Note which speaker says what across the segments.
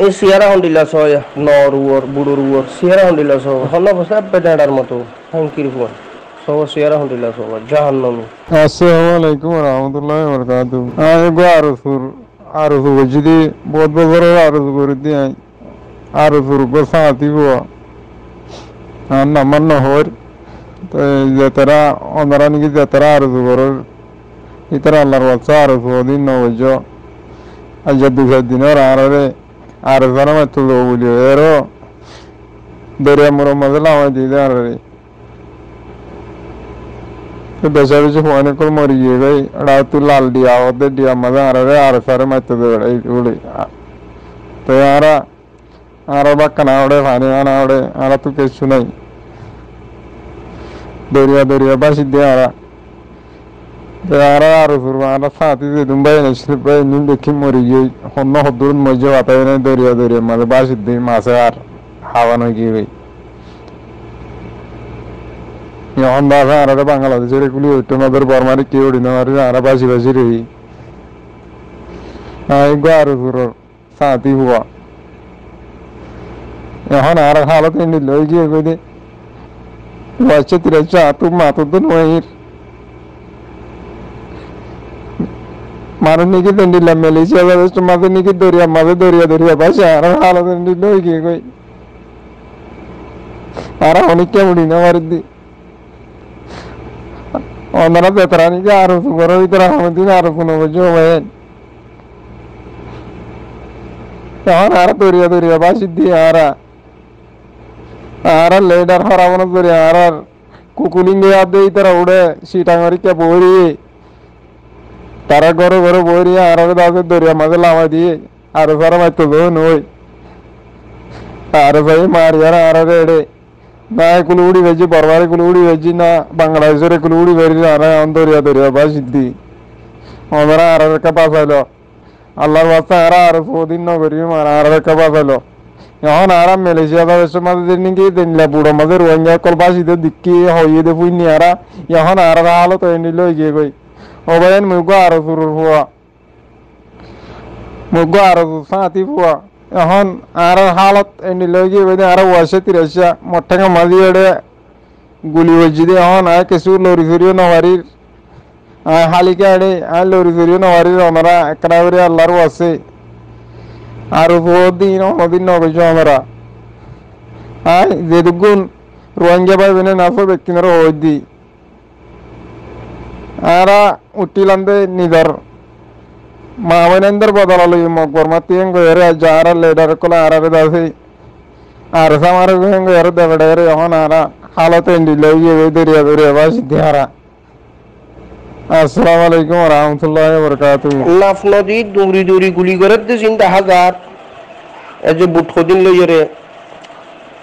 Speaker 1: এই সিয়ারা হন্ডিলা সয় নরুয়র বুড়ুরুয়র সিয়ারা হন্ডিলা সব হন্ন বসে বেটাডার মতো হাঙ্কির ফোন সব সিয়ারা হন্ডিলা সব জাহান্নামী।
Speaker 2: আসসালামু আলাইকুম রহমতুল্লাহ বরকাত। গো আরো সুর যদি বহুত বছর আরো করে দিয়ে আরো সুর গো সাথী হো আর নামান নহর তো যেতারা অনারা নাকি যেতারা আরো সুগর ইতারা আল্লাহর বাচ্চা আরো সুদিন নবজ আজ দুই দিনের আরো জানা মাত্র বলি এরও দরিয়া মোর মাঝে লামাই দিয়ে আর বেচা বেচি ফোনে করে মরি গিয়ে ভাই ওরা তুই লাল দিয়া ওদের দিয়া মাঝে আর সারে মারতে দেবে এইগুলি তো আরো বাক্কা না ওড়ে পানি না ওড়ে আর তো কিছু নাই দরিয়া বাসি দিয়ে আরো করবো আর সাথে যে দুম্বাই নেছিল ভাই নিন দেখি মরি গিয়ে অন্য হদুর মজা বাতাই নাই দরিয়া মাঝে বাসি দিয়ে মাছে আর হাওয়ানো গিয়ে ভাই এখন বাসা আর বাংলাদেশের এগুলি ওইটা আমাদের বর্মারে কেউ উড়ি না আর বাসি রই আরো সুরর সাথী হুয়া এখন আর হালত নিল ওই গিয়ে কই দে বাচ্চা তিরা চা তু মাতো তো নয় মানুষ নাকি দিলাম মেলেছিয়া মাঝে নাকি দরিয়া বাসা আর হালত নিল ওই গিয়ে কই আর অনেক কেমন না মারি দি ওনারা বেতরানিকে আরো সুগর ভিতরে আমাদের আরো কোনো বুঝো ভাই তখন আর দরিয়া বাসি দিয়ে আর লেডার হরাবন ধরে আর কুকুলিঙ্গে আদে তারা উড়ে সিটাঙ্গরিকে বইরি তারা ঘরে বইরি আর দাসের দরিয়া মাঝে লামা দিয়ে আরো সারা মাইতো নই আর ভাই মারিয়ার আর রেড়ে না এগুলো উড়ি ভেজি বরবার এগুলো উড়ি ভেজি না বাংলাদেশের এগুলো উড়ি ভেজি আর দরিয়া বাসি দি ওনারা আর একটা বাঁচাইলো আল্লাহর বাস্তা আর সদিন নগরী আর একটা বাঁচাইলো এখন আর মালয়েশিয়া দেশের মাঝে নাকি দিনলা বুড়ো মাঝে রোহিঙ্গা কল বাসিতে দিকি হইয়ে দে ফুইনি এখন আর হালত নিল গিয়ে কই ও ভাই মুগো আরো শুরুর হওয়া মুগো আরো সাথী হওয়া এখন আর হালত নিল গিয়ে কই আর ওয়াশে তিরাশা মঠ্টাঙ্গা মাঝি এড়ে গুলি হয়েছি দে এখন আর কিছু লরি ফিরিও নবারির হালিকা এড়ে আর লরি ফিরিও নবারির ওনারা একটা করে আল্লাহর আছে আর দিন অনদিন নগেছ আমরা যেটুকুন রোহিঙ্গা ভাই বোনে নাচো ব্যক্তির হই দি আর উঠিলাম দে নিজের মা বোনেন্দ্র বদলালো মকবর মাতিয়েন গেরে যার লেডার কলা আর দাসি আর সামার গেরে দেবড়ে এখন আর হালতে দিল দরিয়া বাসি দিয়ারা। আসসালামু আলাইকুম রহমতুল্লাহ বরকাতু।
Speaker 1: নাফ নদী দৌড়ি গুলি করে দিয়েছেন 10,000 এই যে বুট খদিন লইরে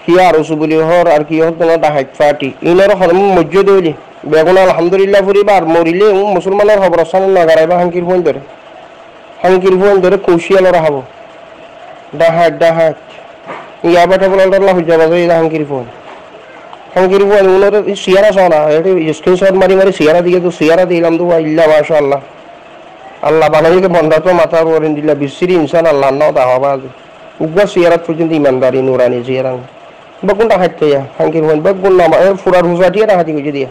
Speaker 1: কি আর বলি হর আর কি হর তোমার ডাহাইত পার্টি ইনার হরম মজ্জ দইলি বেগুন আলহামদুলিল্লাহ পরিবার মরিলে মুসলমানের খবর সামনে নাগারাইবা হাঙ্কির ফোন ধরে কৌশিয়ালরা হাবো ডাহাইত ইয়া বাটা বলার হইজা বাজে হাঙ্কির ফোন উনার সিয়ারা সোনা স্ক্রিনশট মারি সিয়ারা দিয়ে তো সিয়ারা দিলাম তো ইল্লা মাশাআল্লাহ আল্লাহ বানাইকে বন্ধা তো মাথা ওরেন দিলা বিশ্রী ইনসান আল্লাহ নাও দাওয়া উগ্র সিয়ারাত পর্যন্ত ইমানদারি নুরানি সিয়ারা বকুনটা হাঁটতে হাঙ্কির ফোন বকুন না ফুরার হুসাটিয়ে হাতি গুজে দিয়া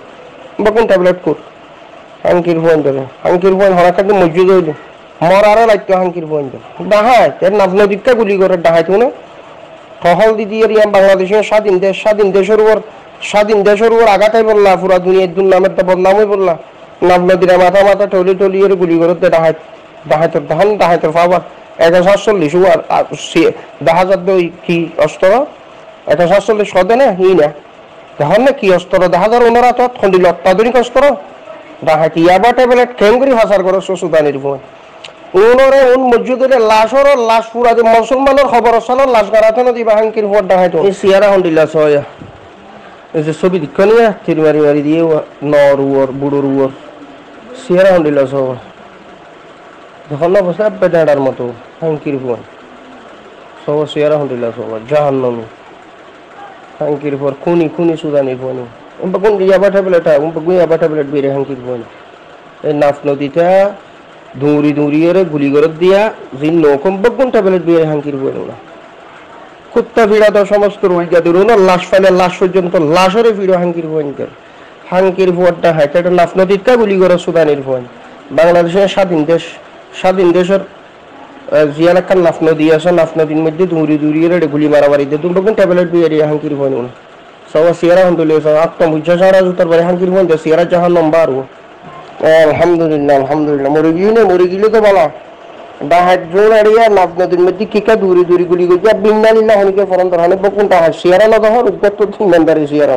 Speaker 1: বকুন ট্যাবলেট কর হাঙ্কির ফোন হরাকাতে মসজিদ হইল মর আরো লাগতো হাঙ্কির ফোন ডাহাই এর নাফনদীপটা গুলি করে ডাহাই তো না টহল দিদি ইয়াম বাংলাদেশের স্বাধীন দেশের উপর আঘাতাই বললা পুরা দুনিয়ার দুর্নামের তো বদনামই বললা নাফনদীরা মাথা টলি এর গুলি করে ডাহাইতর পাবা 147 10,000 কি অস্ত্র 147 সদে না ই না তখন না কি অস্ত্র 10,000 তো খন্ডিল অত্যাধুনিক অস্ত্র ডাহাইতি ইয়াবা ট্যাবলেট খেঙ্গুরি হাসার করে সুদানির বই উনরে মসজিদের লাশ পুরা মুসলমানের খবর সালো লাশ গারাতে না দিবা হাঙ্কির ভোট ডাহাইতো এই সিয়ারা হন্ডিলা সয়া এই যে ছবি দিকনিয়া মারি দিয়ে নরুয়র বুড়ুরুয়র সিয়ারা হন্ডিলা সয়া যখন বসে বেটাডার মতো হাঙ্কির ফোন সব সিয়ারা হন্ডিলা সবা জাহান্নামী হাঙ্কির ফোর খুনি সুদানির ফোন কোন ইয়াবা ট্যাবলেট বেরে হাঙ্কির ফোন এই নাফ নদীটা দৌড়ি এর গুলি করে দিয়া জিন নৌকম বকুন ট্যাবলেট বেরে হাঙ্কির ফোন না কুত্তা ফিরা তো সমস্ত রোহিঙ্গা দূর লাশ ফাইলে লাশ পর্যন্ত লাশরে ফিরো হাঙ্কির ভয়ঙ্কর হাঙ্কির ভোটটা হয় এটা নাফ নদীর গুলি করে সুদানির ভয় বাংলাদেশের স্বাধীন দেশের জিয়ার একটা নাফ নদী আছে নাফ নদীর মধ্যে দৌড়ি দৌড়িয়ে গুলি মারামারি দিয়ে তুমি ট্যাবলেট বিয়ে হাঙ্কির ভয় নুন সব সিয়ারা হন্দুলি আত্মবুঝা ছাড়া জুতার বাড়ি হাঙ্কির ভয় সিয়ারা জাহান নম্বর আরো আলহামদুলিল্লাহ মরে গিয়ে তো বলা ডাহাত জোর আড়িয়া নাফ নদীর মধ্যে কিকা দূরে দূরে গুলি গুলি বিন্নালিল্লাহ হনিকে ফরন ধরনে বকুনটা হয় সিয়ারা না দহর উদ্গত তো ইমানদারি সিয়ারা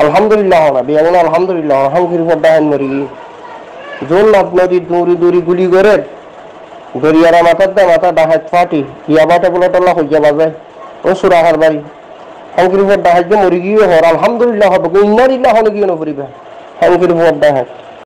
Speaker 1: আলহামদুলিল্লাহ না বিয়ামন আলহামদুলিল্লাহ হাঙ্কির ভোট ডাহান মরে গিয়ে জোর নাফ নদী দৌড়ি দৌড়ি গুলি করে দরিয়ারা মাথার দা মাথা ডাহাত ফাটি ইয়াবাটা বলে টল্লা হইয়া বাজায় ও সুরাহার বাড়ি হাঙ্কির ভোট ডাহাত মরে গিয়ে হর আলহামদুলিল্লাহ হবে ইন্নারিল্লাহ হলে গিয়ে নপরিবা হাঙ্কির ভোট ডাহাত